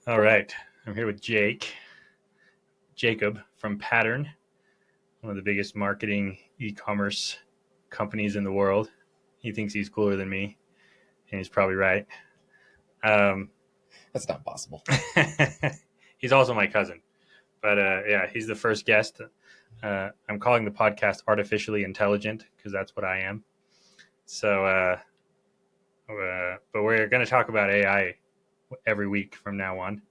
All right. I'm here with Jacob from Pattern, one of the biggest marketing e-commerce companies in the world. He thinks he's cooler than me, and he's probably right. Um, That's not possible. he's also my cousin, but yeah, he's the first guest. I'm calling the podcast Artificially Intelligent because that's what I am. So, but we're going to talk about AI every week from now on.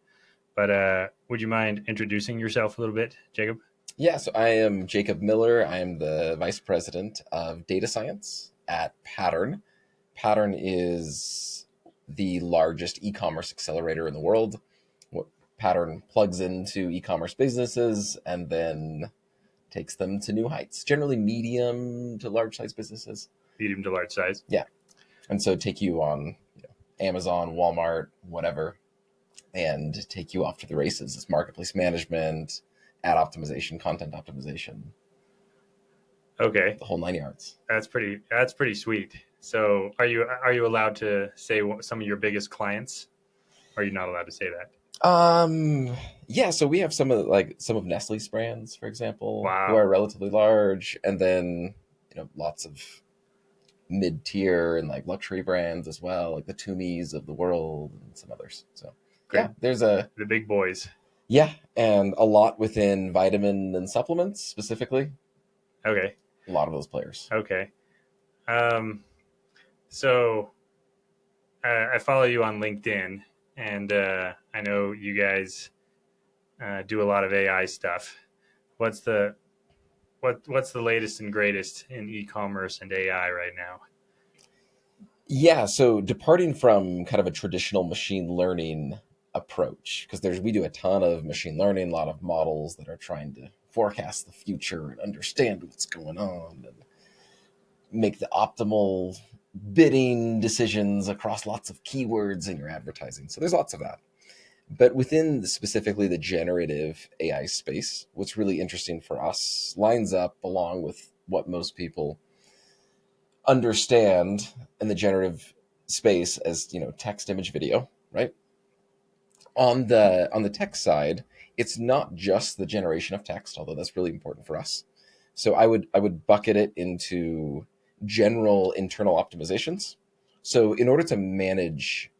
But would you mind introducing yourself a little bit, Jacob? Yeah, so I am Jacob Miller. I am the Vice President of Data Science at Pattern. Pattern is the largest e-commerce accelerator in the world. What Pattern plugs into e-commerce businesses and then takes them to new heights, generally medium to large size businesses. Medium to large size. Yeah. And so take you on Amazon, Walmart, whatever, and take you off to the races. It's marketplace management, ad optimization, content optimization, Okay, the whole 9 yards. that's pretty sweet. So, are you allowed to say some of your biggest clients? Or are you not allowed to say that? Yeah, so we have some of Nestle's brands, for example, who Wow. are relatively large, and then lots of mid-tier and like luxury brands as well, like the Tumis of the world and some others. So yeah, Great. there's a The big boys. yeah, and a lot within vitamin and supplements specifically. Okay. A lot of those players. Okay. Um, so I follow you on LinkedIn, and I know you guys do a lot of AI stuff. What's the what's the latest and greatest in e-commerce and AI right now? Yeah, so departing from kind of a traditional machine learning approach, because there's we do a ton of machine learning, a lot of models that are trying to forecast the future and understand what's going on and make the optimal bidding decisions across lots of keywords in your advertising. So there's lots of that. But within specifically the generative AI space, what's really interesting for us lines up along with what most people understand in the generative space as text, image, video, right? On the text side, it's not just the generation of text, although that's really important for us. So I would bucket it into general internal optimizations. So in order to manage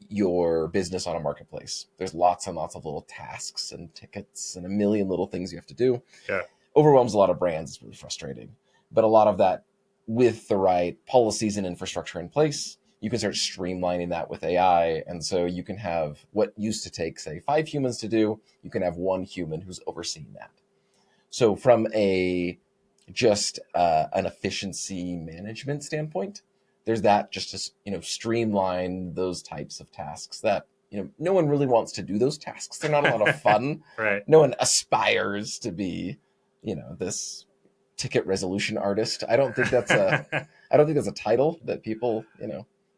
your business on a marketplace, there's lots and lots of little tasks and tickets and a million little things you have to do. Yeah. Overwhelms a lot of brands. It's really frustrating. But a lot of that, with the right policies and infrastructure in place, you can start streamlining that with AI. And so you can have what used to take, say, 5 humans to do, you can have one human who's overseeing that. So from a just an efficiency management standpoint, there's that, just to streamline those types of tasks that no one really wants to do those tasks. They're not a lot of fun. Right. No one aspires to be this ticket resolution artist. I don't think that's a title that people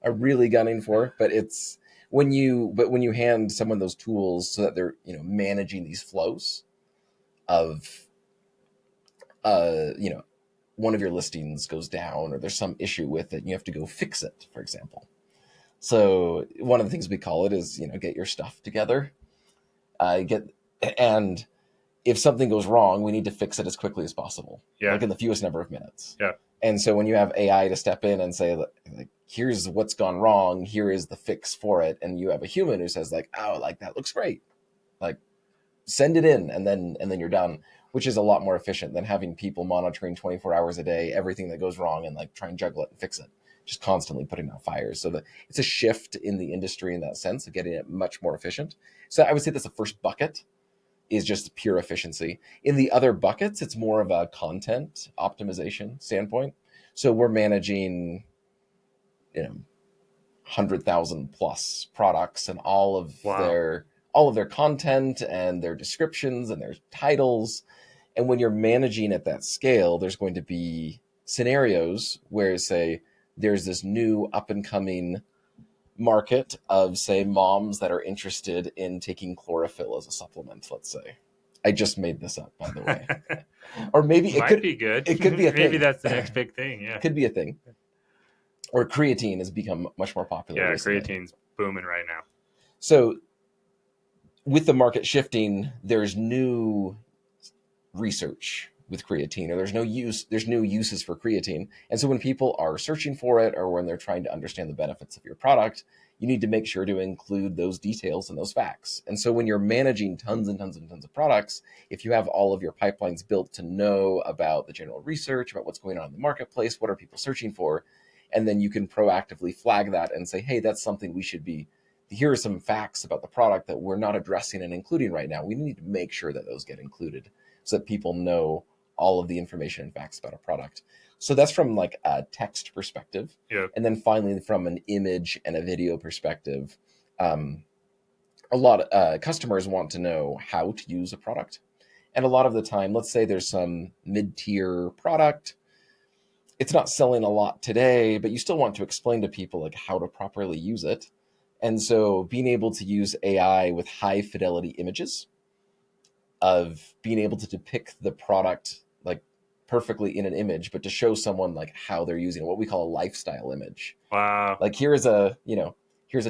are really gunning for. But it's when you hand someone those tools so that they're managing these flows of one of your listings goes down or there's some issue with it and you have to go fix it, for example. So one of the things we call it is get your stuff together, get and if something goes wrong, we need to fix it as quickly as possible, Yeah. like in the fewest number of minutes. Yeah. And so when you have AI to step in and say, like, here's what's gone wrong, here is the fix for it, and you have a human who says, like, oh, like that looks great, like send it in, and then you're done, which is a lot more efficient than having people monitoring 24 hours a day everything that goes wrong and like try and juggle it and fix it, just constantly putting out fires. So it's a shift in the industry in that sense of getting it much more efficient. So I would say that's the first bucket, is just pure efficiency. In the other buckets, it's more of a content optimization standpoint. So we're managing 100,000 plus products and Wow. all of their content and their descriptions and their titles. And when you're managing at that scale, there's going to be scenarios where, say, there's this new up and coming market of, say, moms that are interested in taking chlorophyll as a supplement, let's say. I just made this up, by the way. Or maybe it Might could be good. it could be a Maybe thing. that's the next big thing. Yeah. Could be a thing. Or creatine has become much more popular Yeah. recently. Creatine's booming right now. So with the market shifting, there's new research with creatine, or there's new uses for creatine. And so when people are searching for it, or when they're trying to understand the benefits of your product, you need to make sure to include those details and those facts. And so when you're managing tons and tons and tons of products, if you have all of your pipelines built to know about the general research, about what's going on in the marketplace, what are people searching for, and then you can proactively flag that and say, hey, that's something we should be, here are some facts about the product that we're not addressing and including right now. We need to make sure that those get included so that people know all of the information and facts about a product. So that's from like a text perspective. Yeah. And then finally, from an image and a video perspective, a lot of customers want to know how to use a product. And a lot of the time, let's say there's some mid-tier product, it's not selling a lot today, but you still want to explain to people like how to properly use it. And so being able to use AI with high fidelity images, of being able to depict the product like perfectly in an image, but to show someone like how they're using it, what we call a lifestyle image. Wow. Like here's a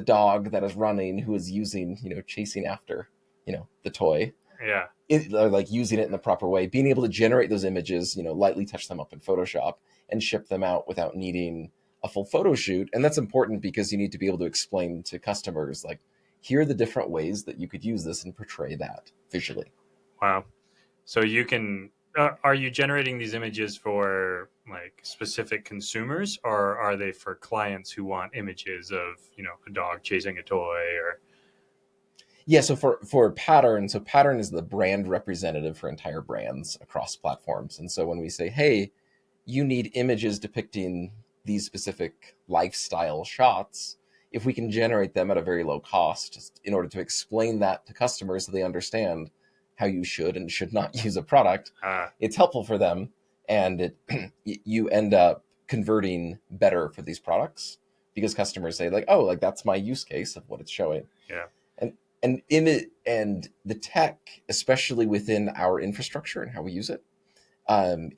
dog that is running who is using, chasing after, the toy. Yeah. Like using it in the proper way, being able to generate those images, lightly touch them up in Photoshop and ship them out without needing a full photo shoot. And that's important because you need to be able to explain to customers, like, here are the different ways that you could use this and portray that visually. Wow. So you can, are you generating these images for like specific consumers, or are they for clients who want images of, a dog chasing a toy or? Yeah, so for Pattern, so Pattern is the brand representative for entire brands across platforms. And so when we say, hey, you need images depicting these specific lifestyle shots, if we can generate them at a very low cost, just in order to explain that to customers so they understand how you should and should not use a product, it's helpful for them. And you end up converting better for these products because customers say like, oh, like that's my use case of what it's showing. Yeah. And the tech, especially within our infrastructure and how we use it,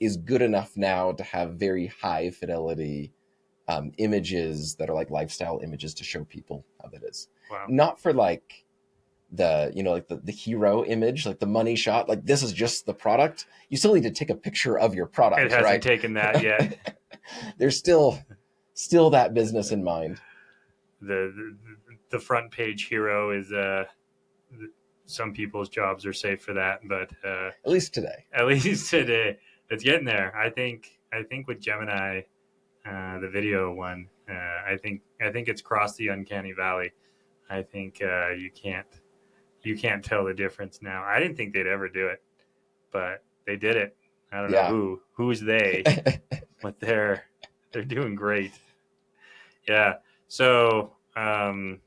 is good enough now to have very high fidelity images that are like lifestyle images to show people how that is. Wow. Not for like the hero image, like the money shot, like this is just the product. You still need to take a picture of your product. It hasn't right? taken that yet. There's still that business in mind. The front page hero is some people's jobs are safe for that, but at least today. It's getting there. I think with Gemini, the video one, I think it's crossed the uncanny valley. I think you can't tell the difference now. I didn't think they'd ever do it, but they did it. I don't know who's they, but they're doing great. Yeah. So, and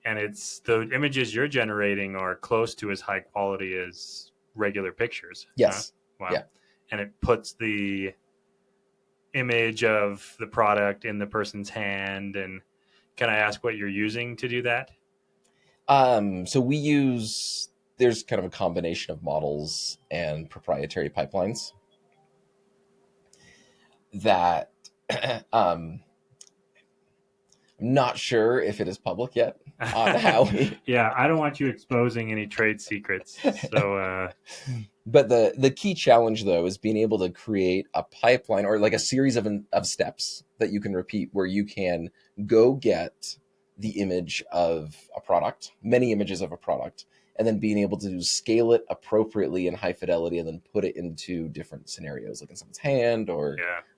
it's the images you're generating are close to as high quality as regular pictures. Yes. Wow. Yeah. And it puts the image of the product in the person's hand. And can I ask what you're using to do that? So there's kind of a combination of models and proprietary pipelines that I'm not sure if it is public yet on how we. Yeah, I don't want you exposing any trade secrets. So, but the key challenge though is being able to create a pipeline or like a series of steps that you can repeat, where you can go get the image of a product, many images of a product, and then being able to scale it appropriately in high fidelity and then put it into different scenarios, like in someone's hand or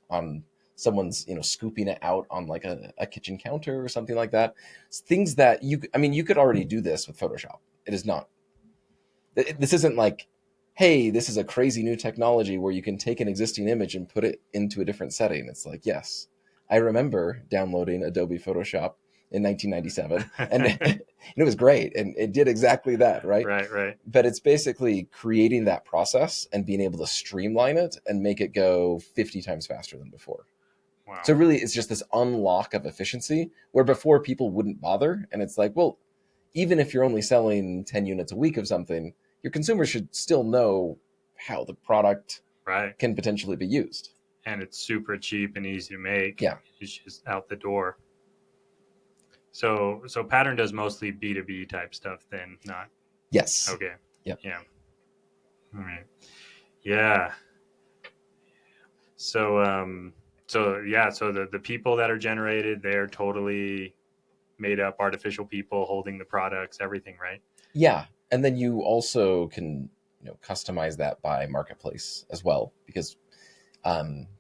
on someone's, scooping it out on like a kitchen counter or something like that. Things that you could already do this with Photoshop. This isn't like, hey, this is a crazy new technology where you can take an existing image and put it into a different setting. It's like, yes, I remember downloading Adobe Photoshop in 1997 and it was great and it did exactly that, right? Right. But it's basically creating that process and being able to streamline it and make it go 50 times faster than before. Wow. So really it's just this unlock of efficiency where before people wouldn't bother, and it's like, well, even if you're only selling 10 units a week of something, your consumers should still know how the product can potentially be used. And it's super cheap and easy to make. Yeah. It's just out the door. So Pattern does mostly B2B type stuff then, not. Yes. Okay. Yep. Yeah. All right. Yeah. So so yeah, so the people that are generated, they're totally made up artificial people holding the products, everything, right? Yeah. And then you also can, customize that by marketplace as well, because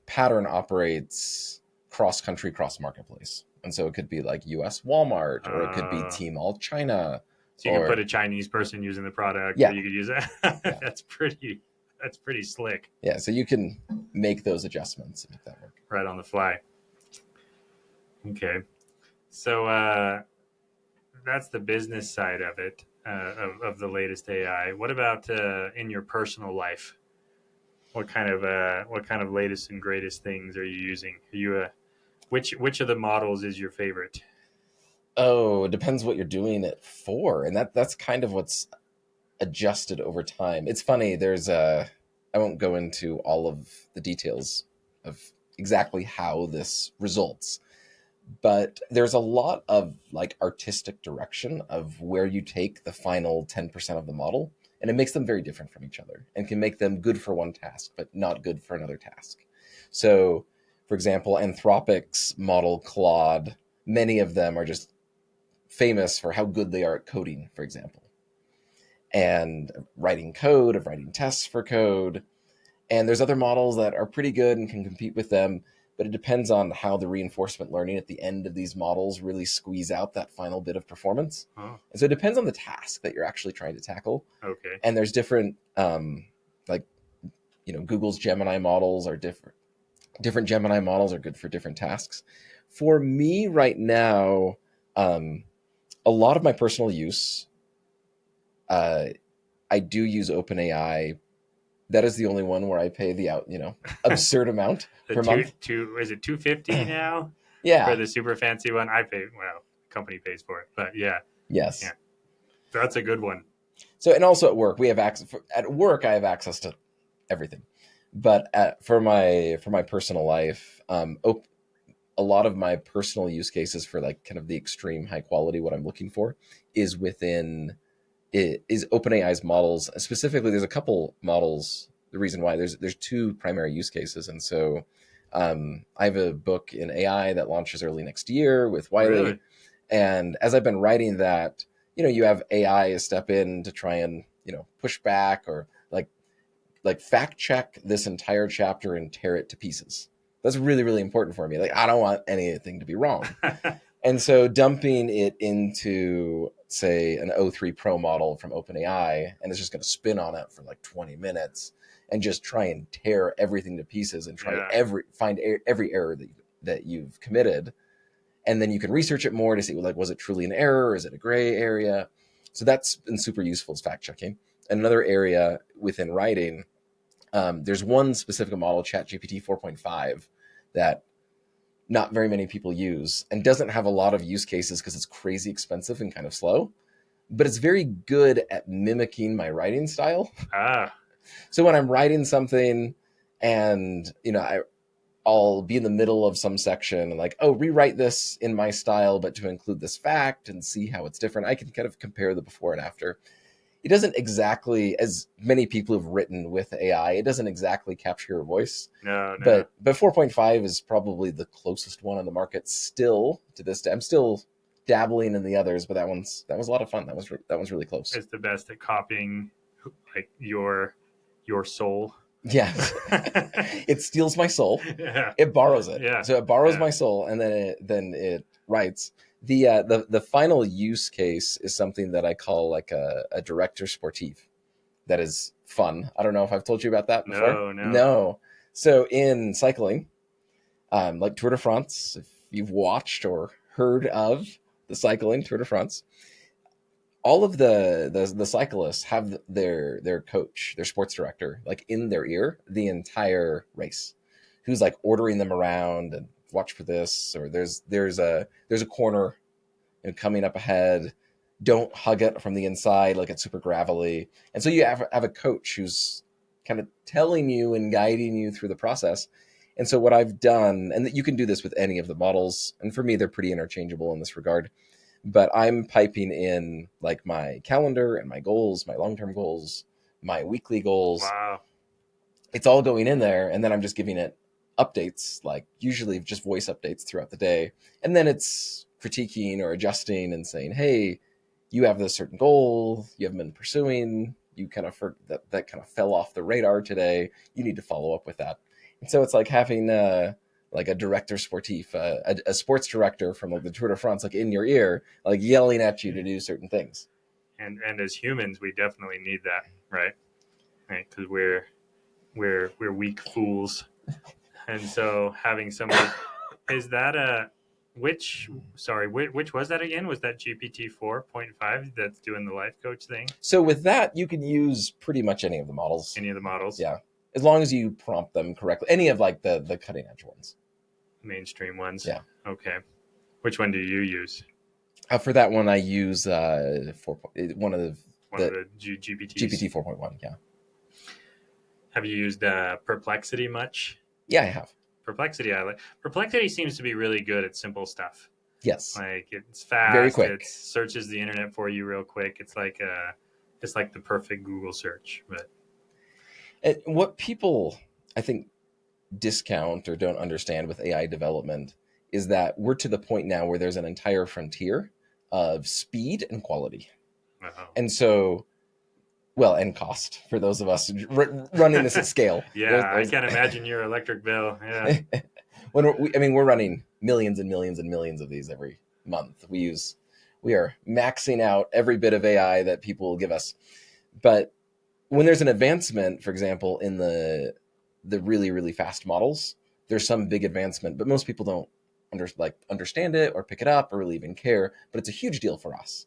Pattern operates cross country, cross marketplace. And so it could be like US Walmart, or it could be Uh Tmall China, so you could put or a Chinese person using the product, or yeah, you could use it. yeah, That's pretty slick, yeah. So you can make those adjustments and make that work. right on the fly. Okay. So that's the business side of it, of the latest AI. What about in your personal life? What kind of latest and greatest things are you using? Are you which of the models is your favorite? Oh, it depends what you're doing it for. And that's kind of what's adjusted over time. It's funny, I won't go into all of the details of exactly how this results, but there's a lot of like artistic direction of where you take the final 10% of the model, and it makes them very different from each other and can make them good for one task but not good for another task. So for example, Anthropic's model Claude, many of them are just famous for how good they are at coding, for example, and writing code, of writing tests for code. And there's other models that are pretty good and can compete with them, but it depends on how the reinforcement learning at the end of these models really squeeze out that final bit of performance. Oh, And so it depends on the task that you're actually trying to tackle. okay. And there's different, like, Google's Gemini models are different. Different Gemini models are good for different tasks. For me right now, um, a lot of my personal use, uh, I do use OpenAI. That is the only one where I pay the absurd amount The per month. two is it 250 now for Yeah. the super fancy one? I pay, well, company pays for it, but yeah, yeah, Yes. that's a good one. So, and also at work, we have access. At work, I have access to everything. But for my personal life, a lot of my personal use cases for like kind of the extreme high quality, what I'm looking for, is within is OpenAI's models. Specifically, there's a couple models. The reason why there's two primary use cases, and so I have a book in AI that launches early next year with Wiley. Really? And as I've been writing that, you have AI step in to try and push back, or like fact check this entire chapter and tear it to pieces. That's really, really important for me. Like, I don't want anything to be wrong. And so dumping it into, say, an O3 Pro model from OpenAI, and it's just going to spin on it for like 20 minutes and just try and tear everything to pieces and try Yeah, find every error that you've committed. And then you can research it more to see, like, was it truly an error? Is it a gray area? So that's been super useful as fact checking. Another area within writing, there's one specific model, ChatGPT 4.5, that not very many people use and doesn't have a lot of use cases because it's crazy expensive and kind of slow, but it's very good at mimicking my writing style. ah, So when I'm writing something and, I'll be in the middle of some section and like, oh, rewrite this in my style, but to include this fact and see how it's different. I can kind of compare the before and after. It doesn't exactly, as many people have written with AI, it doesn't exactly capture your voice. no, no. But 4.5 is probably the closest one on the market still to this day. I'm still dabbling in the others, but that was a lot of fun. That one's really close. It's the best at copying like your soul. Yes. It steals my soul. Yeah, It borrows it. yeah, So it borrows yeah. my soul, and then it writes. The final use case is something that I call like a director sportif. That is fun. I don't know if I've told you about that before. No, no. No. So in cycling, like Tour de France, if you've watched or heard of the cycling Tour de France, all of the cyclists have their coach, their sports director, like in their ear the entire race, who's like ordering them around and watch for this, or there's a corner coming up ahead. Don't hug it from the inside, like it's super gravelly. And so you have a coach who's kind of telling you and guiding you through the process. And so what I've done, and you can do this with any of the models, and for me, they're pretty interchangeable in this regard. but I'm piping in like my calendar and my goals, my long-term goals, my weekly goals. Wow. It's all going in there, and then I'm just giving it updates, like usually just voice updates throughout the day. And then it's critiquing or adjusting and saying, hey, you have this certain goal you haven't been pursuing. You kind of that kind of fell off the radar today. You need to follow up with that. And so it's like having like a director sportif, a sports director from like the Tour de France, like in your ear, like yelling at you to do certain things. And as humans, we definitely need that, right? Right, because we're weak fools, and so having somebody is that a which sorry which was that again? Was that GPT 4.5 that's doing the life coach thing? So with that, you can use pretty much any of the models. Any of the models? Yeah, as long as you prompt them correctly. Any of like the cutting edge ones. Mainstream ones. Yeah. Okay. Which one do you use? For that one, I use one of the GPTs. GPT 4.1. Yeah. Have you used Perplexity much? Yeah, I have. Perplexity, I like. Perplexity seems to be really good at simple stuff. Yes. Like it's fast. Very quick. It searches the internet for you real quick. It's like the perfect Google search. But what people, I think, discount or don't understand with AI development is that we're to the point now where there's an entire frontier of speed and quality. Uh-oh. And so, well, and cost for those of us running this at scale. Yeah, I can't imagine your electric bill. Yeah. We're running millions and millions and millions of these every month. We are maxing out every bit of AI that people will give us. But when there's an advancement, for example, in the really, really fast models, there's some big advancement, but most people don't understand it or pick it up or really even care. But it's a huge deal for us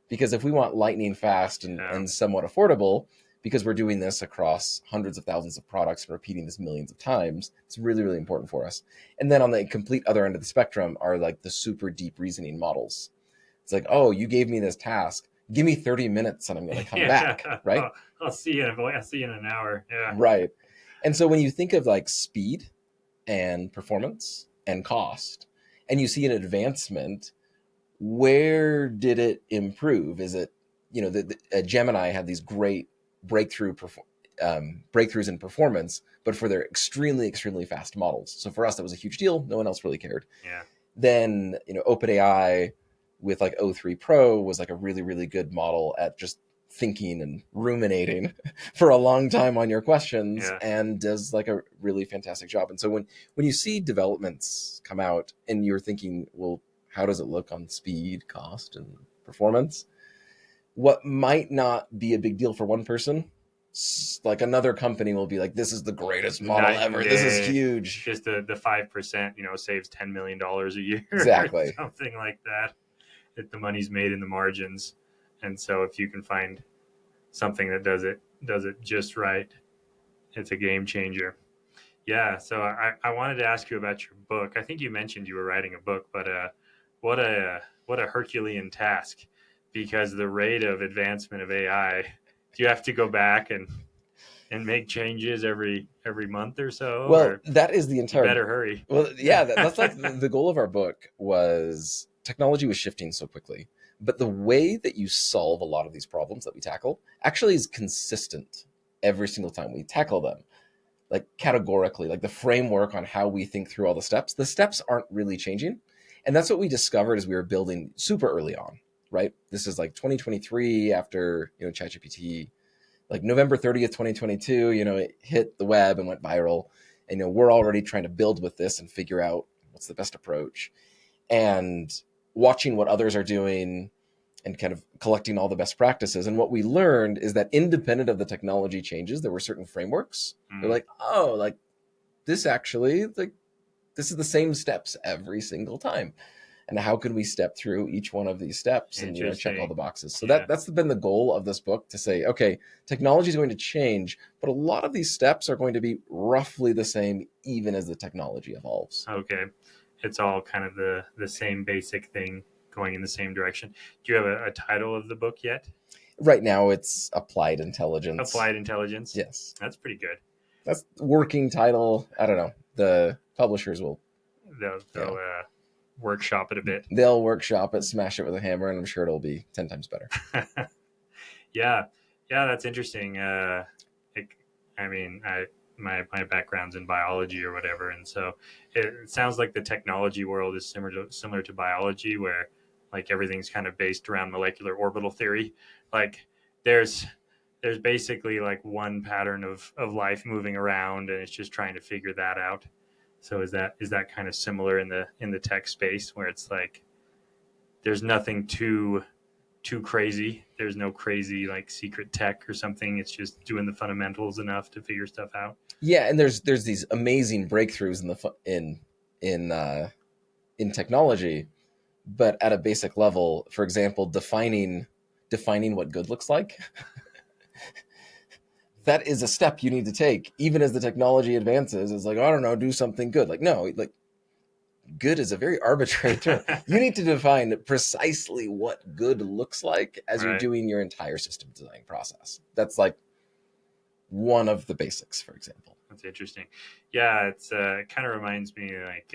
because if we want lightning fast and somewhat affordable, because we're doing this across hundreds of thousands of products and repeating this millions of times, it's really, really important for us. And then on the complete other end of the spectrum are like the super deep reasoning models. It's like, oh, you gave me this task. Give me 30 minutes and I'm going to come back, right? I'll see you in an hour. Yeah. Right. And so when you think of like speed and performance and cost, and you see an advancement, where did it improve? Is it, Gemini had these great breakthroughs in performance, but for their extremely, extremely fast models. So for us, that was a huge deal. No one else really cared. Yeah. Then, OpenAI with like O3 Pro was like a really, really good model at just thinking and ruminating for a long time on your questions, and does like a really fantastic job. And so when you see developments come out and you're thinking, well, how does it look on speed, cost, and performance? What might not be a big deal for one person, like another company will be like, this is the greatest model ever. This is huge. Just the 5%, saves $10 million a year. Exactly. Something like that. That the money's made in the margins. And so if you can find something that does it just right, it's a game changer. Yeah. So I wanted to ask you about your book. I think you mentioned you were writing a book, but what a Herculean task, because the rate of advancement of AI, do you have to go back and make changes every month or so? Well, or that is the entire. You better hurry. Well, yeah, that's like the goal of our book was technology was shifting so quickly, but the way that you solve a lot of these problems that we tackle actually is consistent every single time we tackle them. Like categorically, like the framework on how we think through all the steps aren't really changing. And that's what we discovered as we were building super early on, right? This is like 2023 after, ChatGPT, like November 30th, 2022, it hit the web and went viral. And, we're already trying to build with this and figure out what's the best approach. And watching what others are doing and kind of collecting all the best practices. And what we learned is that independent of the technology changes, there were certain frameworks. They're like, oh, like this actually, like this is the same steps every single time. And how can we step through each one of these steps and check all the boxes? So that's been the goal of this book, to say, okay, technology is going to change, but a lot of these steps are going to be roughly the same, even as the technology evolves. Okay. It's all kind of the same basic thing going in the same direction. Do you have a title of the book yet? Right now it's Applied Intelligence. Applied Intelligence? Yes. That's pretty good. That's the working title. I don't know. The publishers will. They'll workshop it a bit. They'll workshop it, smash it with a hammer, and I'm sure it'll be 10 times better. Yeah, yeah, that's interesting. It, I mean, my background's in biology or whatever, and so it sounds like the technology world is similar to biology, where like everything's kind of based around molecular orbital theory. Like there's there's basically like one pattern of life moving around, and it's just trying to figure that out. So is that kind of similar in the tech space where it's like there's nothing too crazy. There's no crazy like secret tech or something. It's just doing the fundamentals enough to figure stuff out. Yeah, and there's these amazing breakthroughs in in technology, but at a basic level, for example, defining what good looks like, that is a step you need to take even as the technology advances. It's like, I don't know, do something good. Like, no, like good is a very arbitrary term. You need to define precisely what good looks like as you're Right. doing your entire system design process. That's like one of the basics, for example. That's interesting. Yeah, it kind of reminds me like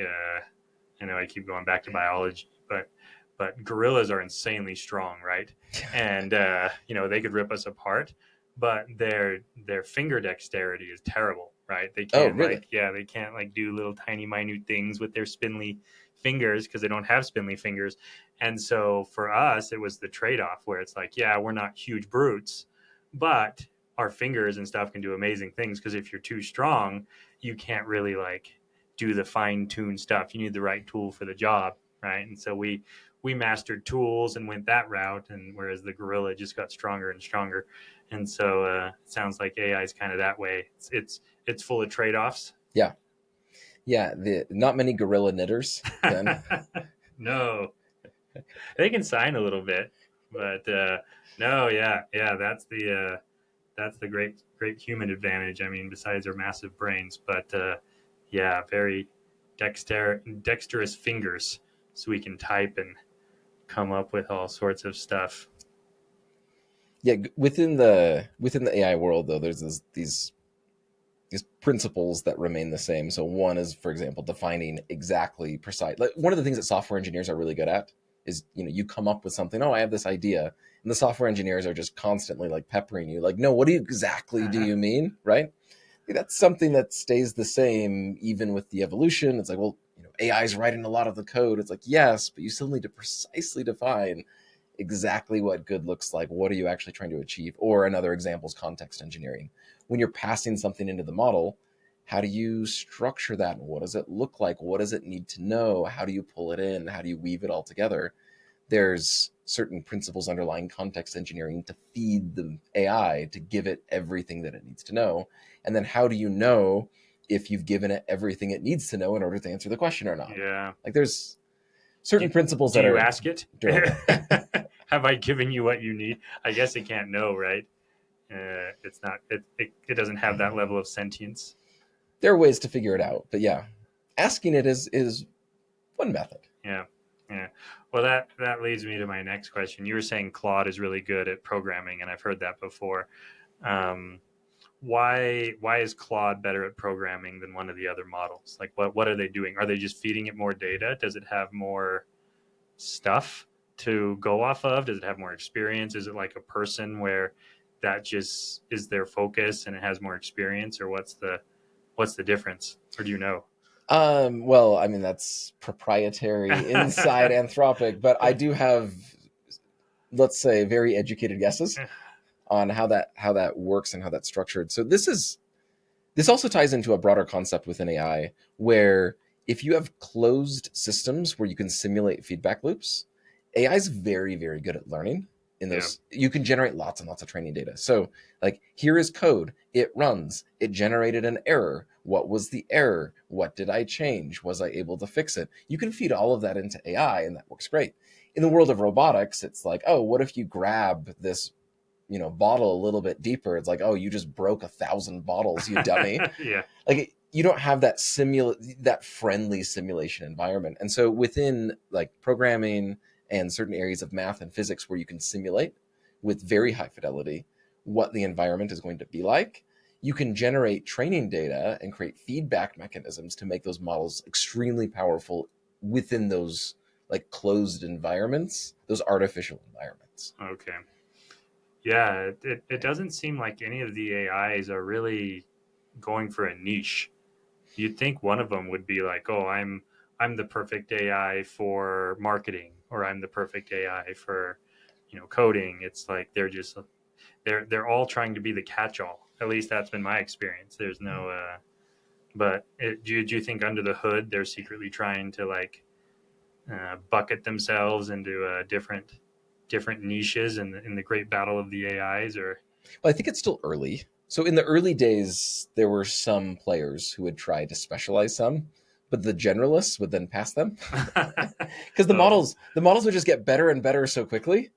I know I keep going back to biology, but gorillas are insanely strong, right? And they could rip us apart, but their finger dexterity is terrible, right? They Oh, can't really? like yeah, they can't like do little tiny minute things with their spindly fingers because they don't have spindly fingers. And so for us, it was the trade off where it's like, yeah, we're not huge brutes, but our fingers and stuff can do amazing things because if you're too strong, you can't really like do the fine tuned stuff. You need the right tool for the job, right? And so we mastered tools and went that route, and whereas the gorilla just got stronger and stronger. And so it sounds like AI is kind of that way. It's full of trade offs. Yeah. Yeah. The not many gorilla knitters then. No, they can sign a little bit, but no, yeah, yeah, that's the great human advantage. I mean, besides our massive brains, but yeah, very dexterous fingers, so we can type and come up with all sorts of stuff. Yeah, within the AI world though, there's these principles that remain the same. So one is, for example, defining exactly precise. Like one of the things that software engineers are really good at is, you come up with something. Oh, I have this idea, and the software engineers are just constantly like peppering you, like, no, what exactly do you mean, right? That's something that stays the same even with the evolution. It's like, well, AI is writing a lot of the code. It's like, yes, but you still need to precisely define exactly what good looks like. What are you actually trying to achieve? Or another example is context engineering. When you're passing something into the model, how do you structure that? What does it look like? What does it need to know? How do you pull it in? How do you weave it all together? There's certain principles underlying context engineering to feed the AI to give it everything that it needs to know. And then how do you know if you've given it everything it needs to know in order to answer the question or not? Yeah. Like there's certain Do, principles do that you are ask it? durable. Have I given you what you need? I guess it can't know, right? It's not. It doesn't have that level of sentience. There are ways to figure it out, but yeah, asking it is one method. Yeah, yeah. Well, that leads me to my next question. You were saying Claude is really good at programming, and I've heard that before. Um, why is Claude better at programming than one of the other models? Like, what are they doing? Are they just feeding it more data? Does it have more stuff to go off of? Does it have more experience? Is it like a person where that just is their focus and it has more experience, or what's the difference? Or do you know? Well, I mean that's proprietary inside Anthropic, but I do have, let's say, very educated guesses on how that works and how that's structured. So this also ties into a broader concept within AI where if you have closed systems where you can simulate feedback loops, AI is very, very good at learning in Yeah, those. You can generate lots and lots of training data. So, like, here is code, it runs, it generated an error. What was the error? What did I change? Was I able to fix it? You can feed all of that into AI, and that works great. In the world of robotics, it's like, oh, what if you grab this bottle a little bit deeper? It's like, oh, you just broke 1,000 bottles, you dummy. yeah, Like you don't have that friendly simulation environment. And so within like programming and certain areas of math and physics where you can simulate with very high fidelity what the environment is going to be like, you can generate training data and create feedback mechanisms to make those models extremely powerful within those like closed environments, those artificial environments. Okay. Yeah, it doesn't seem like any of the AIs are really going for a niche. You'd think one of them would be like, "Oh, I'm the perfect AI for marketing," or "I'm the perfect AI for, coding." It's like they're all trying to be the catch-all. At least that's been my experience. There's no but do you think under the hood they're secretly trying to like bucket themselves into different niches in the great battle of the AIs, or Well, I think it's still early. So in the early days, there were some players who would try to specialize some, but the generalists would then pass them because the oh, models would just get better and better so quickly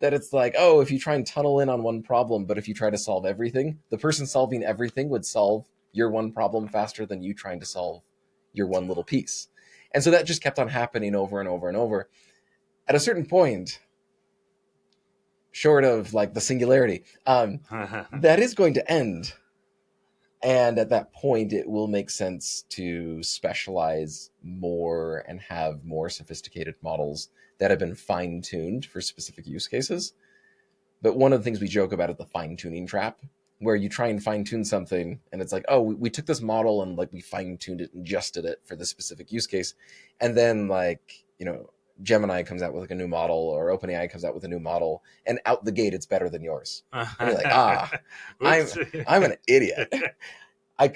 that it's like, oh, if you try and tunnel in on one problem, but if you try to solve everything, the person solving everything would solve your one problem faster than you trying to solve your one little piece. And so that just kept on happening over and over and over. At a certain point, short of like the singularity, that is going to end. And at that point, it will make sense to specialize more and have more sophisticated models that have been fine tuned for specific use cases. But one of the things we joke about is the fine tuning trap, where you try and fine tune something and it's like, oh, we took this model and like we fine tuned it and adjusted it for this specific use case. And then like, Gemini comes out with like a new model, or OpenAI comes out with a new model, and out the gate it's better than yours. And you're like, I'm oops. I'm an idiot. I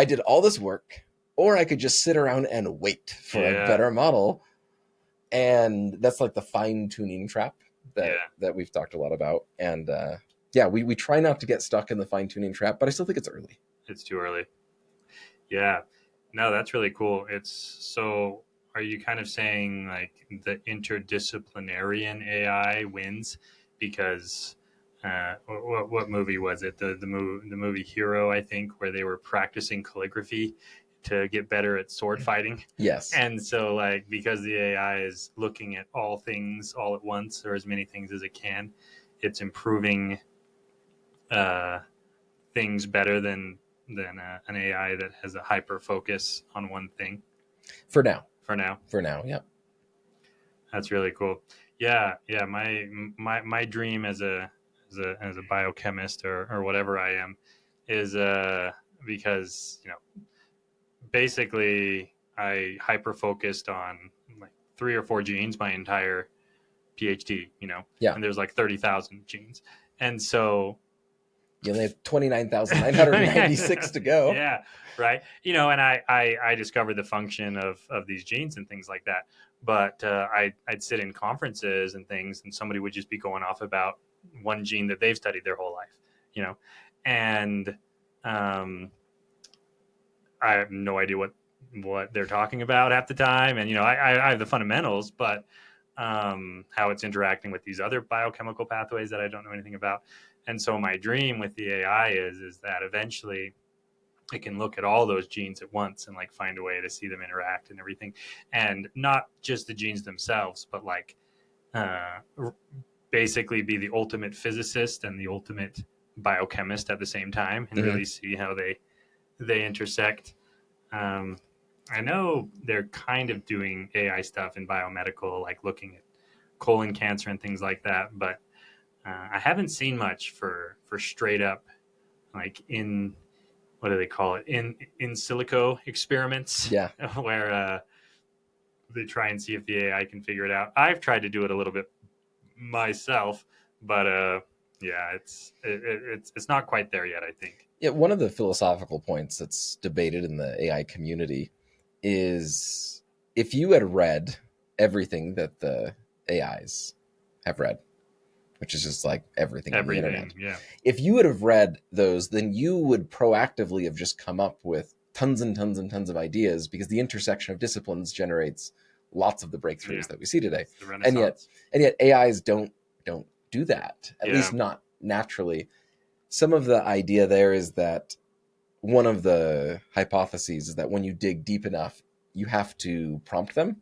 did all this work, or I could just sit around and wait for a Yeah, better model. And that's like the fine tuning trap that yeah, that we've talked a lot about. And yeah, we try not to get stuck in the fine tuning trap, but I still think it's early. it's too early. Yeah, no, that's really cool. It's so. Are you kind of saying like the interdisciplinary AI wins because what movie was it? The movie Hero, I think, where they were practicing calligraphy to get better at sword fighting. Yes. And so, like, because the AI is looking at all things all at once, or as many things as it can, it's improving uh, things better than an AI that has a hyper focus on one thing For now. for now. For now, yeah. That's really cool. Yeah, yeah. My dream as a biochemist or whatever I am is because basically I hyper focused on like 3 or 4 genes my entire PhD. Yeah. And there's like 30,000 genes, and so You only have 29,996 to go. yeah, right. And I discovered the function of these genes and things like that. But I'd sit in conferences and things, and somebody would just be going off about one gene that they've studied their whole life, and um, I have no idea what they're talking about half the time. And I have the fundamentals, but how it's interacting with these other biochemical pathways that I don't know anything about. And so my dream with the AI is that eventually it can look at all those genes at once and like find a way to see them interact and everything, and not just the genes themselves, but like uh, basically be the ultimate physicist and the ultimate biochemist at the same time, and Mm-hmm. really see how they intersect. Um, I know they're kind of doing AI stuff in biomedical, like looking at colon cancer and things like that, but I haven't seen much for straight up like in what do they call it, in silico experiments Yeah. where they try and see if the AI can figure it out. I've tried to do it a little bit myself, but yeah, it's not quite there yet, I think. Yeah, one of the philosophical points that's debated in the AI community is if you had read everything that the AIs have read, which is just like everything on the Everything, internet. yeah, If you would have read those, then you would proactively have just come up with tons and tons and tons of ideas, because the intersection of disciplines generates lots of the yeah. breakthroughs that we see today. It's the And yet, Renaissance. AIs don't do that, at Yeah, least not naturally. Some of the idea there is that one of the hypotheses is that when you dig deep enough, you have to prompt them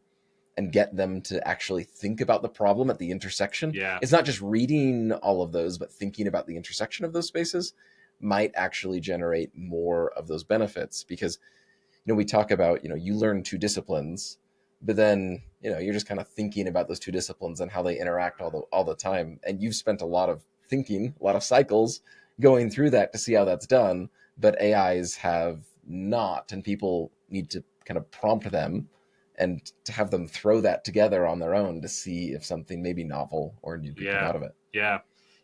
and get them to actually think about the problem at the intersection. yeah, It's not just reading all of those, but thinking about the intersection of those spaces might actually generate more of those benefits. Because we talk about you learn 2 disciplines, But then, you're just kind of thinking about those two disciplines and how they interact all the time. And you've spent a lot of thinking, a lot of cycles going through that to see how that's done. But AIs have not, and people need to kind of prompt them and to have them throw that together on their own to see if something maybe novel or new could come Yeah, out of it. yeah,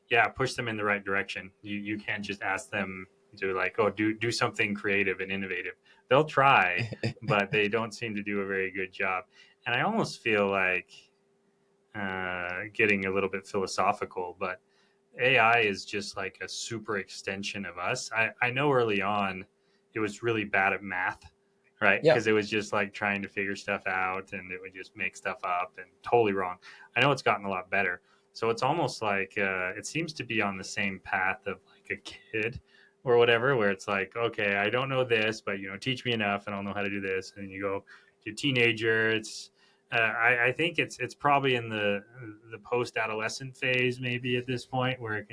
yeah. Push them in the right direction. You can't just ask them to like, oh, do something creative and innovative. They'll try, but they don't seem to do a very good job. And I almost feel like getting a little bit philosophical, but AI is just like a super extension of us. I know early on it was really bad at math, right? Yeah, Because it was just like trying to figure stuff out and it would just make stuff up and totally wrong. I know it's gotten a lot better. So it's almost like it seems to be on the same path of like a kid or whatever, where it's like, okay, I don't know this, but teach me enough and I'll know how to do this. And you go to a teenager, I think it's probably in the post adolescent phase maybe at this point where it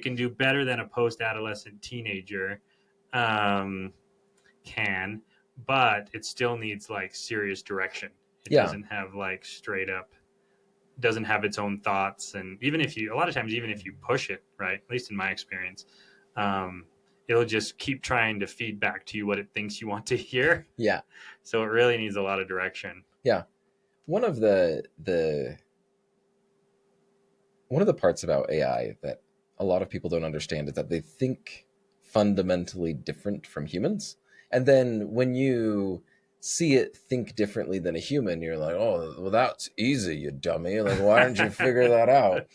can do better than a post adolescent teenager um, can, but it still needs like serious direction. It yeah, doesn't have like straight up doesn't have its own thoughts, and even if you a lot of times even if you push it right, at least in my experience, um, it'll just keep trying to feed back to you what it thinks you want to hear. yeah, So it really needs a lot of direction. yeah. One of the parts about AI that a lot of people don't understand is that they think fundamentally different from humans. And then when you see it think differently than a human, you're like, oh, well, that's easy, you dummy. Like, why didn't you figure that out?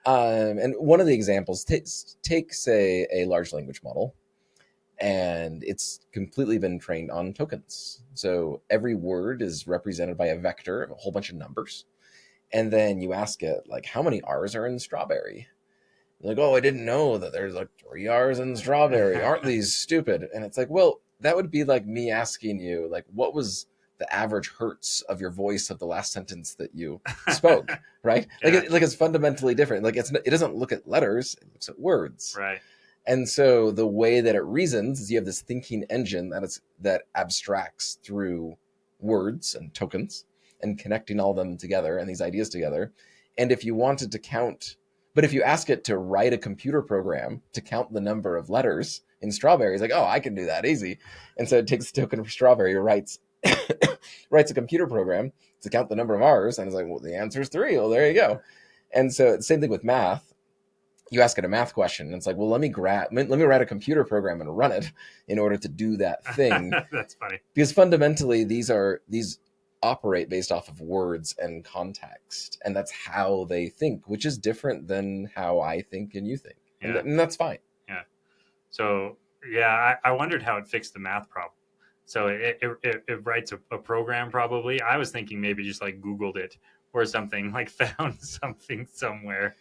And one of the examples, take say, a large language model, and it's completely been trained on tokens. So every word is represented by a vector of a whole bunch of numbers. And then you ask it, like, how many R's are in strawberry? Like, oh, I didn't know that there's like 3 R's in strawberry. Aren't these stupid? And it's like, well, that would be like me asking you, like, what was the average hertz of your voice of the last sentence that you spoke, right? Like, Yeah, it's fundamentally different. Like, it doesn't look at letters; it looks at words. right. And so the way that it reasons is you have this thinking engine that abstracts through words and tokens and connecting all them together and these ideas together. And if you wanted to count, but if you ask it to write a computer program to count the number of letters in strawberry, it's like, oh, I can do that easy. And so it takes a token of strawberry, writes writes a computer program to count the number of R's, and it's like, well, the answer is 3. Well, there you go. And so the same thing with math. You ask it a math question, and it's like, well, let me write a computer program and run it in order to do that thing. That's funny. Because fundamentally, these operate based off of words and context, and that's how they think, which is different than how I think and you think, and, Yeah, and that's fine. yeah. So yeah, I wondered how it fixed the math problem. So it writes a program probably. I was thinking maybe just like Googled it or something, like found something somewhere.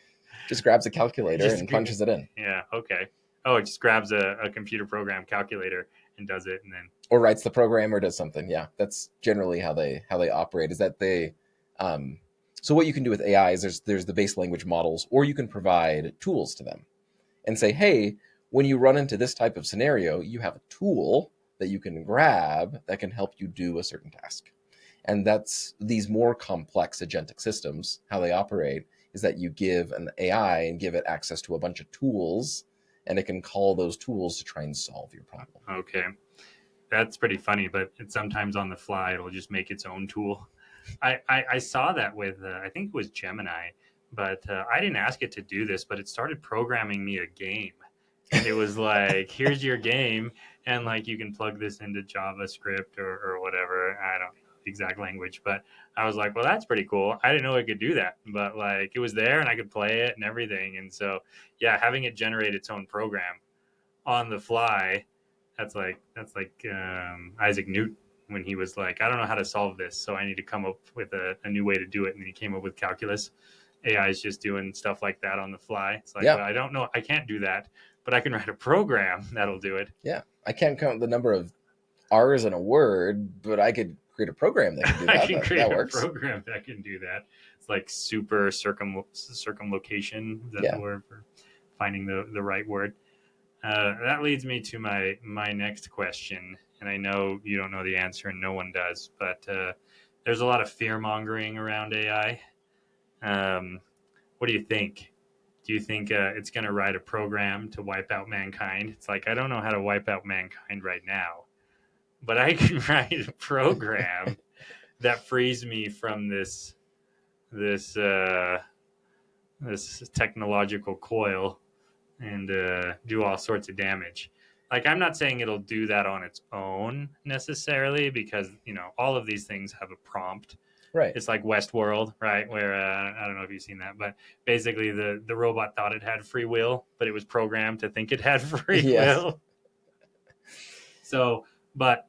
Just grabs a calculator Just and punches it in, yeah, okay. Oh, it just grabs a computer program calculator and does it, and then or writes the program or does something. Yeah, that's generally how they operate. Is that they um, so what you can do with AI is there's the base language models, or you can provide tools to them and say, hey, when you run into this type of scenario, you have a tool that you can grab that can help you do a certain task. And that's these more complex agentic systems, how they operate is that you give an AI and give it access to a bunch of tools, and it can call those tools to try and solve your problem. okay. That's pretty funny, but it's sometimes on the fly it'll just make its own tool. I saw that with I think it was Gemini, but I didn't ask it to do this, but it started programming me a game, and it was like, here's your game, and like you can plug this into JavaScript or whatever. I don't know the exact language, but I was like, well, that's pretty cool. I didn't know it could do that, but like it was there and I could play it and everything. And so yeah, having it generate its own program on the fly, that's like Isaac Newton when he was like, I don't know how to solve this, so I need to come up with a new way to do it, and then he came up with calculus. AI is just doing stuff like that on the fly. It's like, Yeah, well, I don't know, I can't do that, but I can write a program that'll do it. yeah. I can't count the number of R's in a word, but I could create a program that can do I that. can That create a works. program that can do that. It's like super circumlocation. Is that the Yeah. word for finding the right word? That leads me to my next question, and I know you don't know the answer, and no one does. But there's a lot of fear mongering around AI. What do you think? Do you think it's going to write a program to wipe out mankind? It's like, I don't know how to wipe out mankind right now, but I can write a program that frees me from this this technological coil and do all sorts of damage. Like, I'm not saying it'll do that on its own necessarily, because all of these things have a prompt. Right. It's like Westworld, right? Where I don't know if you've seen that, but basically the robot thought it had free will, but it was programmed to think it had free Yes. will. So, but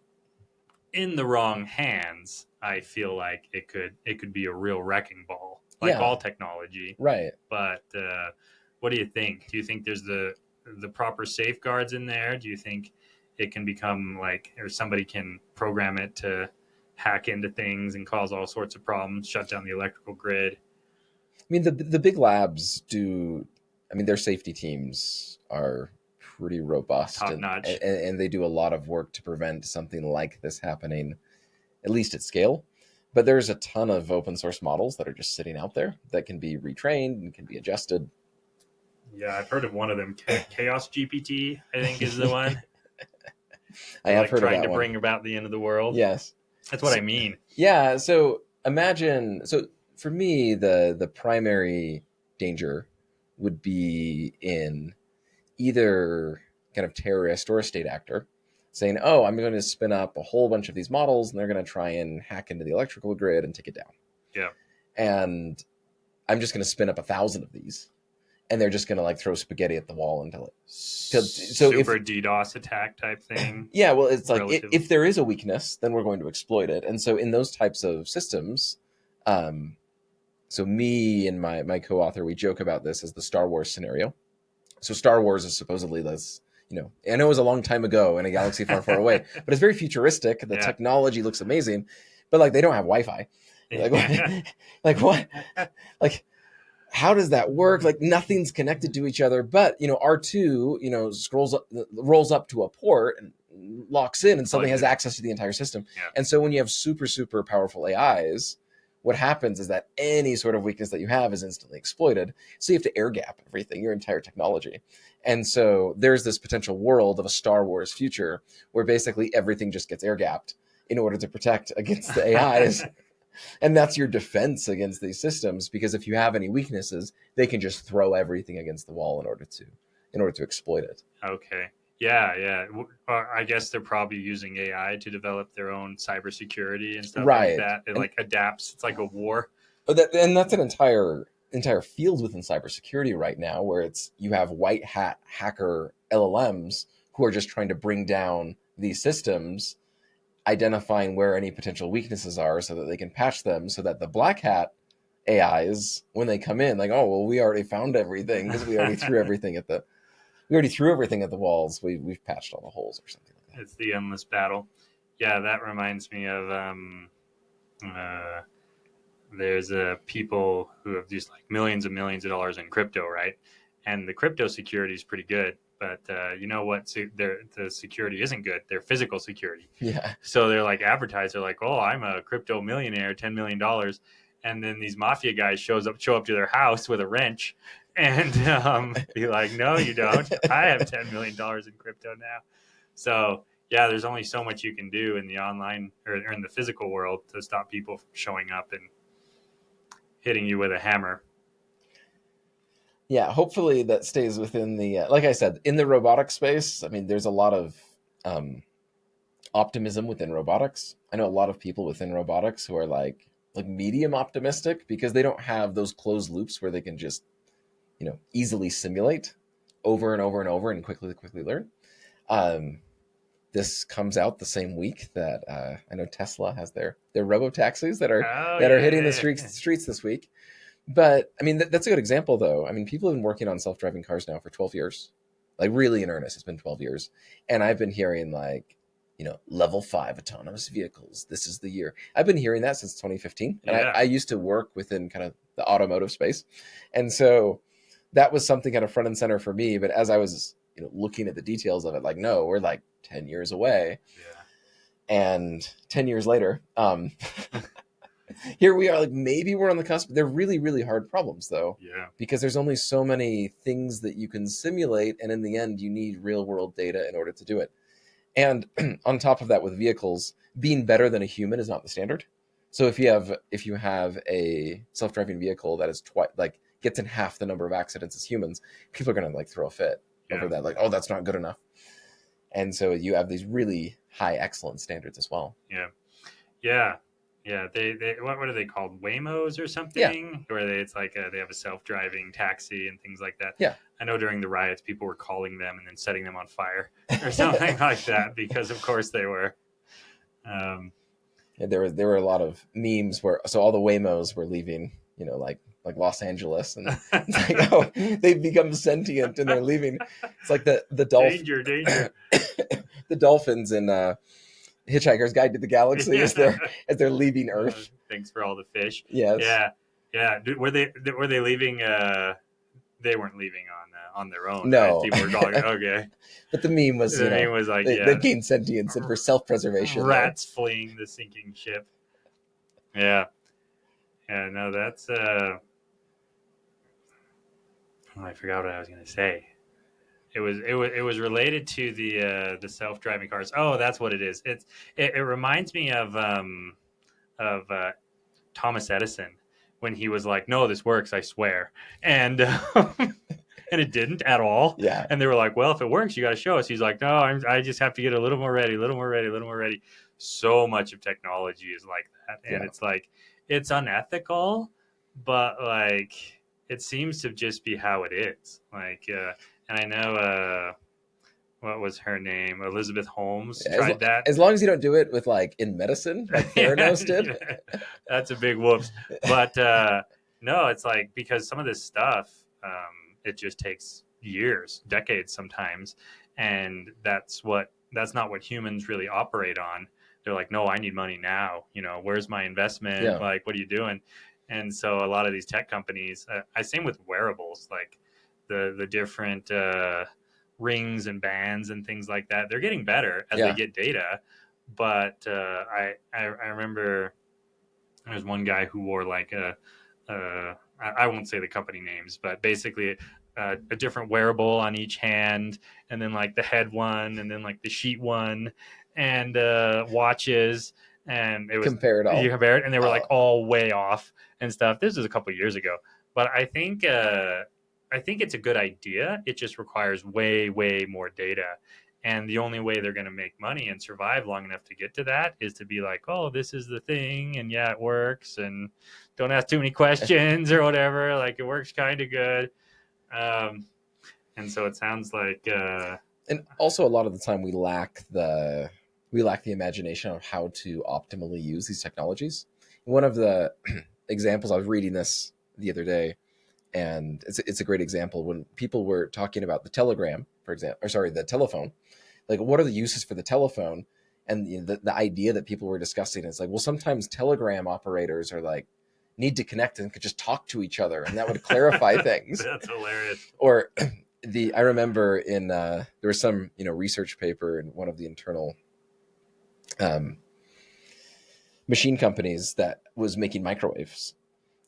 in the wrong hands, I feel like it could be a real wrecking ball, like Yeah. all technology. Right. But what do you think? Do you think there's the proper safeguards in there? Do you think it can become like, or somebody can program it to hack into things and cause all sorts of problems, shut down the electrical grid? I mean, the big labs do. I mean, their safety teams are pretty robust, Top and, notch. and they do a lot of work to prevent something like this happening, at least at scale. But there's a ton of open source models that are just sitting out there that can be retrained and can be adjusted. Yeah, I've heard of one of them. Chaos GPT, I think, is the one. I They're have like heard of trying that to one. bring about the end of the world. Yes. That's what So, I mean. yeah. So imagine. So for me, the primary danger would be in either kind of terrorist or a state actor saying, "Oh, I'm going to spin up a whole bunch of these models, and they're going to try and hack into the electrical grid and take it down." Yeah. And I'm just going to spin up 1,000 of these, and they're just going to like throw spaghetti at the wall until it. So if Super DDoS attack type thing. yeah, well, it's like Relative. if there is a weakness, then we're going to exploit it. And so in those types of systems, so me and my co-author, we joke about this as the Star Wars scenario. So Star Wars is supposedly this, I know it was a long time ago in a galaxy far, far away, but it's very futuristic. The Yeah. technology looks amazing, but like they don't have Wi-Fi. Like, like what? Like, how does that work? Like nothing's connected to each other. But R2, rolls up to a port and locks in, and suddenly has access to the entire system. Yeah. And so when you have super, super powerful AIs, what happens is that any sort of weakness that you have is instantly exploited. So you have to air gap everything, your entire technology. And so there's this potential world of a Star Wars future where basically everything just gets air gapped in order to protect against the AIs. And that's your defense against these systems, because if you have any weaknesses, they can just throw everything against the wall in order to exploit it. Okay. Yeah. I guess they're probably using AI to develop their own cybersecurity and stuff like Right. that. It like adapts. It's like a war. And that's an entire field within cybersecurity right now, where you have white hat hacker LLMs who are just trying to bring down these systems, identifying where any potential weaknesses are so that they can patch them, so that the black hat AIs, when they come in, like, oh, well, we already found everything because we already threw everything at the walls. We've patched all the holes or something like that. It's the endless battle. Yeah, that reminds me of there's people who have just like millions and millions of dollars in crypto, right? And the crypto security is pretty good, but you know what? The security isn't good. Their physical security. Yeah. So they're like advertised. They're like, "Oh, I'm a crypto millionaire, $10 million," and then these mafia guys show up to their house with a wrench and be like, "No, you don't. I have $10 million in crypto now." So yeah, there's only so much you can do in the online or in the physical world to stop people from showing up and hitting you with a hammer. Yeah, hopefully that stays within the like I said, in the robotic space. I mean, there's a lot of optimism within robotics. I know a lot of people within robotics who are like medium optimistic, because they don't have those closed loops where they can just easily simulate over and over and over and quickly learn. This comes out the same week that I know Tesla has their robo taxis that are hitting the streets this week. But I mean, that's a good example, though. I mean, people have been working on self-driving cars now for 12 years, like really in earnest. It's been 12 years, and I've been hearing like, level 5 autonomous vehicles. This is the year. I've been hearing that since 2015, and I used to work within kind of the automotive space, and so that was something kind of front and center for me. But as I was looking at the details of it, like, no, we're like 10 years away. Yeah. And 10 years later, Here we are, like maybe we're on the cusp. They're really, really hard problems though, Yeah. because there's only so many things that you can simulate, and in the end, you need real world data in order to do it. And on top of that, with vehicles, being better than a human is not the standard. So if you have a self driving vehicle that is like gets in half the number of accidents as humans, people are gonna like throw a fit over Yeah. that, like, oh, that's not good enough. And so you have these really high excellence standards as well. Yeah. Yeah. Yeah. They what are they called? Waymos or Yeah, something? Where it's like they have a self driving taxi and things like that. yeah. I know during the riots, people were calling them and then setting them on fire or something like that because, of course, they were. Um, And there were a lot of memes where so all the Waymos were leaving, like Los Angeles, and it's like, oh, they've become sentient and they're leaving. It's like danger, danger. the dolphins in Hitchhiker's Guide to the Galaxy as Yeah. they're leaving Earth. Thanks for all the fish. Yes. Yeah. Yeah. Were they leaving? They weren't leaving on their own, right? No. People were calling. Okay. But the meme was, The name was like, they gained sentience, and for self-preservation, rats fleeing the sinking ship. Yeah. Yeah. No, that's. Oh, I forgot what I was going to say. It was related to the self driving cars. Oh, that's what it is. It reminds me of Thomas Edison when he was like, "No, this works, I swear," and and it didn't at all. yeah. And they were like, "Well, if it works, you got to show us." He's like, "No, I just have to get a little more ready, a little more ready, a little more ready." So much of technology is like that, and Yeah. it's like it's unethical, but like it seems to just be how it is. Like, and I know what was her name? Elizabeth Holmes tried that. As long as you don't do it with like in medicine, like Yeah, Theranos did. that's a big whoops. But no, it's like because some of this stuff, it just takes years, decades sometimes, and that's not what humans really operate on. They're like, no, I need money now. Where's my investment? Yeah. Like, what are you doing? And so a lot of these tech companies, I same with wearables, like the different rings and bands and things like that. They're getting better as they Yeah. get data, but I remember there was one guy who wore like I won't say the company names, but basically a different wearable on each hand, and then like the head one, and then like the sheet one, and watches, and it was Compare it all. you compare it, and they were like Oh. all way off and stuff. This was a couple of years ago, but I think it's a good idea. It just requires way, way more data. And the only way they're going to make money and survive long enough to get to that is to be like, oh, this is the thing. And yeah, it works. And don't ask too many questions or whatever. Like it works kind of good. Um, and so it sounds like, And also, a lot of the time, we lack the imagination of how to optimally use these technologies. One of the examples, I was reading this the other day, and it's a great example when people were talking about the telegram, for example, or sorry, the telephone. Like, what are the uses for the telephone? And the idea that people were discussing is like, well, sometimes telegram operators are like need to connect and could just talk to each other, and that would clarify things. that's hilarious. Or I remember in there was some research paper in one of the internal um, machine companies that was making microwaves,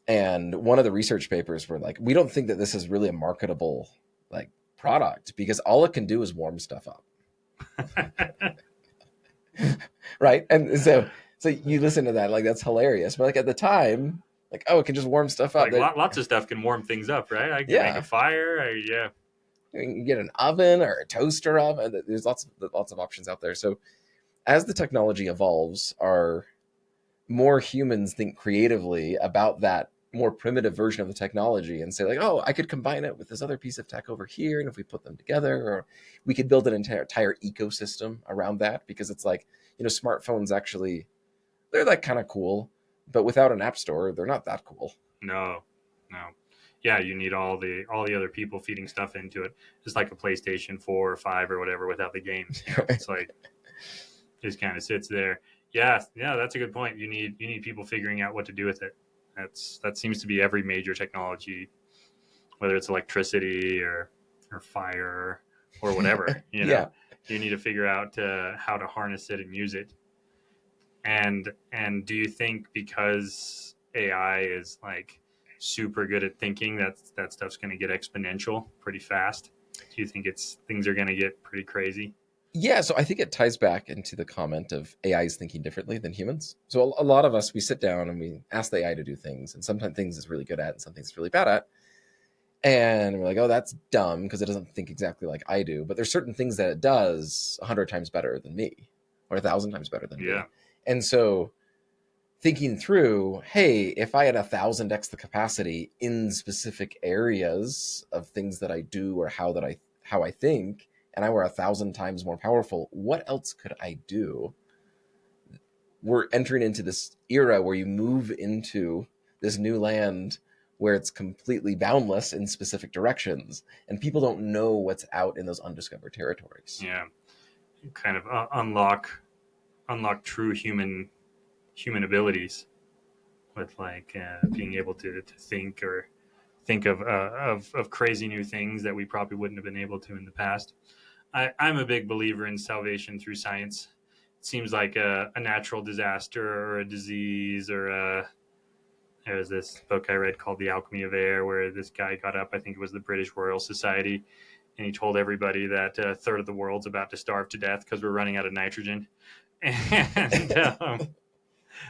and one of the research papers were like, we don't think that this is really a marketable like product because all it can do is warm stuff up. Right. And so you listen to that, like, that's hilarious, but like at the time, like, oh, it can just warm stuff up. Like lots of stuff can warm things up, right? I can make a fire. Yeah. You can get an oven or a toaster oven. There's lots of options out there. So as the technology evolves, our more humans think creatively about that more primitive version of the technology and say like, oh, I could combine it with this other piece of tech over here, and if we put them together, or we could build an entire ecosystem around that, because it's like, smartphones actually, they're like kind of cool, but without an app store, they're not that cool. No. Yeah, you need all the other people feeding stuff into it. It's like a PlayStation 4 or 5 or whatever without the games. It's like just kind of sits there. Yeah, that's a good point. You need people figuring out what to do with it. That seems to be every major technology, whether it's electricity or fire or whatever. Yeah. You need to figure out how to harness it and use it. And do you think because AI is like super good at thinking that stuff's going to get exponential pretty fast? Do you think it's things are going to get pretty crazy? Yeah, so I think it ties back into the comment of AI is thinking differently than humans. So a lot of us, we sit down and we ask the AI to do things, and sometimes things it's really good at and some things it's really bad at. And we're like, oh, that's dumb because it doesn't think exactly like I do. But there's certain things that it does 100 times better than me or 1,000 times better than Yeah. me. And so thinking through, hey, if I had 1,000x the capacity in specific areas of things that I do or how I think, and I were 1,000 times more powerful, what else could I do? We're entering into this era where you move into this new land where it's completely boundless in specific directions, and people don't know what's out in those undiscovered territories. Yeah. Kind of unlock true human abilities with like being able to think or think of crazy new things that we probably wouldn't have been able to in the past. I'm a big believer in salvation through science. It seems like a natural disaster or a disease or there was this book I read called The Alchemy of Air, where this guy got up, I think it was the British Royal Society, and he told everybody that a third of the world's about to starve to death because we're running out of nitrogen. And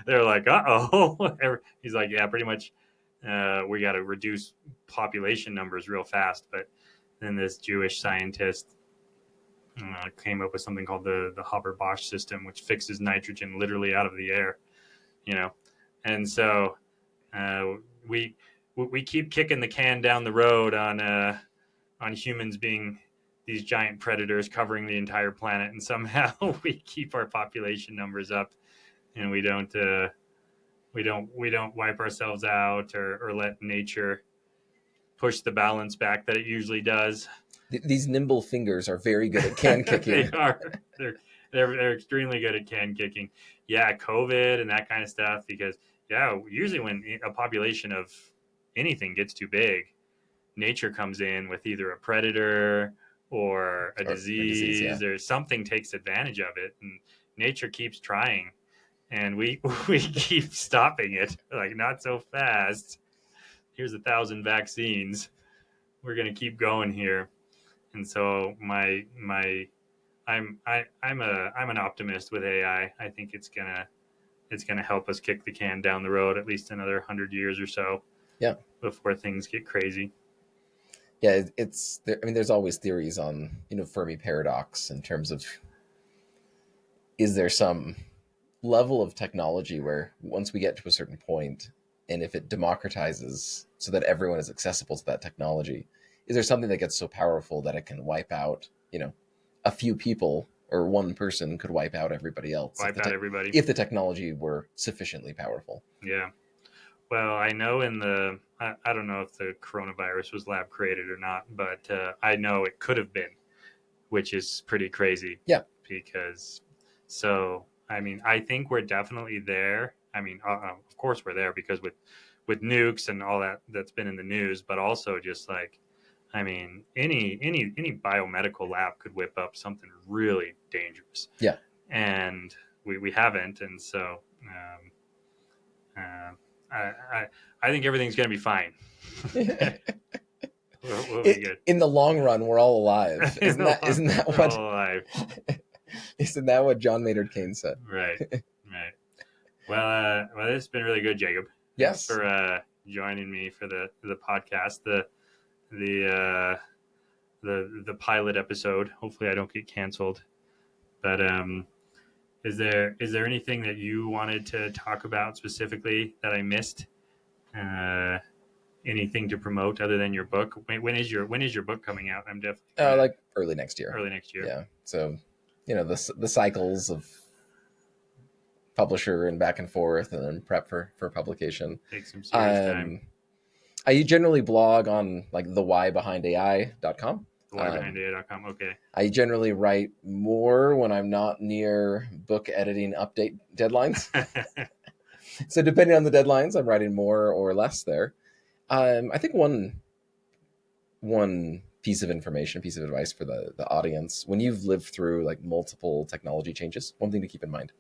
they're like, uh oh. He's like, yeah, pretty much. We got to reduce population numbers real fast. But then this Jewish scientist came up with something called the Haber-Bosch system, which fixes nitrogen literally out of the air. You know, and so uh, we we keep kicking the can down the road on humans being these giant predators covering the entire planet, and somehow we keep our population numbers up, and we don't wipe ourselves out or let nature push the balance back that it usually does. These nimble fingers are very good at can They kicking. are they're, they're extremely good at can kicking. Yeah, COVID and that kind of stuff. Because yeah, usually when a population of anything gets too big, nature comes in with either a predator or a Or disease, yeah. disease or something takes advantage of it, and nature keeps trying, and we we keep stopping it. Like, not so fast. Here's 1,000 vaccines. We're gonna keep going here. And so I'm an optimist with AI. I think it's gonna help us kick the can down the road at least another 100 years or so Yeah. before things get crazy. Yeah, it's I mean, there's always theories on, Fermi paradox in terms of, is there some level of technology where once we get to a certain point, and if it democratizes so that everyone is accessible to that technology, is there something that gets so powerful that it can wipe out, a few people, or one person could wipe out everybody else Wipe out everybody. if the technology were sufficiently powerful? Yeah. Well, I know I don't know if the coronavirus was lab created or not, but I know it could have been, which is pretty crazy. Yeah. Because, so, I mean, I think we're definitely there. I mean, of course we're there because with nukes and all that's been in the news, but also just like, I mean, any biomedical lab could whip up something really dangerous. Yeah. And we haven't, and so uh, I think everything's going to be fine. We'll be good. In the long run, we're all alive. In Isn't the that long isn't run, that we're what all alive. isn't that what John Maynard Keynes said? Right, right. Well, this has been really good, Jacob. Thanks Yes. for joining me for the podcast, the the pilot episode. Hopefully, I don't get canceled. But is there anything that you wanted to talk about specifically that I missed? Uh, Anything to promote other than your book? When is your book coming out? I'm definitely gonna Like early next year. early next year. Yeah. So, the cycles of publisher and back and forth, and then prep for publication. Take some serious time. I generally blog on like thewhybehindai.com. Whybehindai.com. Okay. I generally write more when I'm not near book editing update deadlines. So depending on the deadlines, I'm writing more or less there. I think one piece of information, piece of advice for the audience: when you've lived through like multiple technology changes, one thing to keep in mind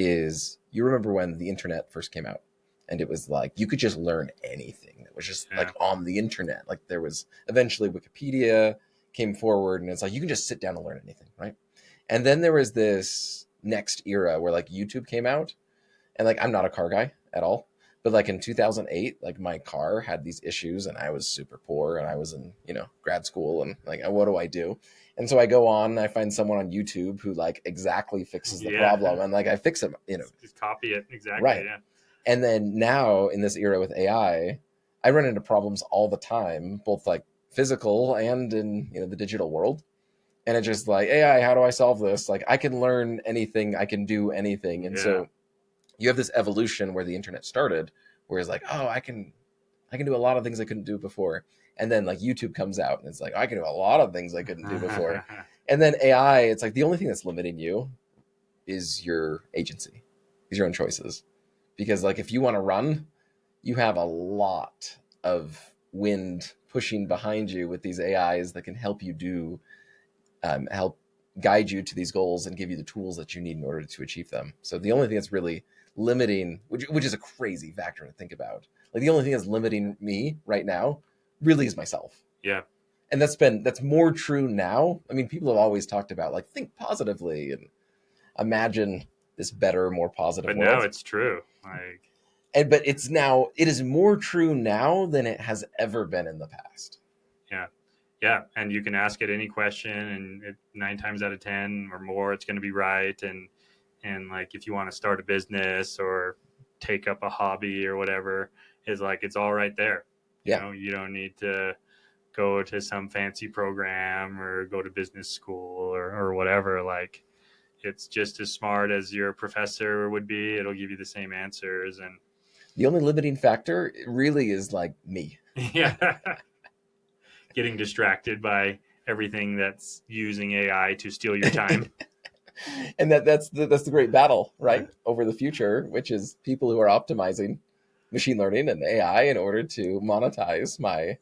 is, you remember when the internet first came out, and it was like you could just learn anything that was just like Yeah. on the internet. Like there was eventually Wikipedia came forward, and it's like you can just sit down and learn anything, right? And then there was this next era where like YouTube came out, and like I'm not a car guy at all, but like in 2008, like my car had these issues, and I was super poor, and I was in, you know, grad school, and like what do I do? And so I go on and I find someone on YouTube who like exactly fixes the problem, Yeah. and like I fix it, you know. Just copy it. Exactly. Right. Yeah. And then now in this era with I run into problems all the time, both like physical and in, you know, the digital world. And it's just like, AI, how do I solve this? Like I can learn anything, I can do anything. And Yeah. so you have this evolution where the internet started, where it's like, oh, I can do a lot of things I couldn't do before. And then like YouTube comes out and it's like, I can do a lot of things I couldn't do before. And then AI, it's like the only thing that's limiting you is your agency, is your own choices. Because like if you want to run, you have a lot of wind pushing behind you with these AIs that can help you help guide you to these goals and give you the tools that you need in order to achieve them. So the only thing that's really limiting, which is a crazy factor to think about, like the only thing that's limiting me right now really is myself. Yeah. And that's more true now. I mean, people have always talked about like think positively and imagine this better, more positive But now world. it's true. Like, But it is more true now than it has ever been in the past. yeah. Yeah. And you can ask it any question, and 9 times out of 10 or more, it's going to be right. And like, if you want to start a business or take up a hobby or whatever, is like, it's all right there. You Yeah. know, you don't need to go to some fancy program or go to business school or whatever. Like, it's just as smart as your professor would be. It'll give you the same answers. And The only limiting factor really is like me. yeah, getting distracted by everything that's using AI to steal your time. And that's the great battle, right? Over the future, which is people who are optimizing machine learning and AI in order to monetize my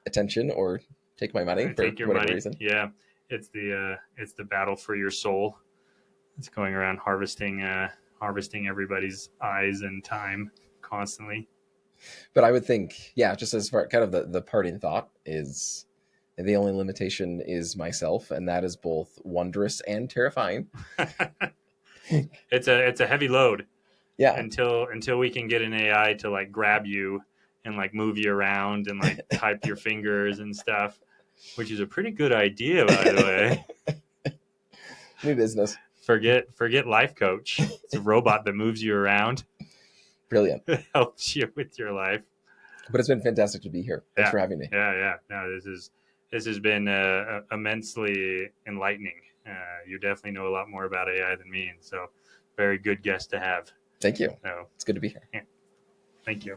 attention or take my money for Take your whatever money. reason. Yeah, it's the battle for your soul. It's going around harvesting everybody's eyes and time constantly. But I would think, yeah, just as far kind of the parting thought is the only limitation is myself, and that is both wondrous and terrifying. It's a heavy load Yeah. until we can get an AI to like grab you and like move you around and like type your fingers and stuff, which is a pretty good idea, by the way. New business. Forget life coach. It's a robot that moves you around, Brilliant. helps you with your life. But it's been fantastic to be here. Thanks Yeah, for having me. yeah. No, this has been immensely enlightening. You definitely know a lot more about AI than me, and so very good guest to have. Thank you. So It's good to be here. yeah, thank you.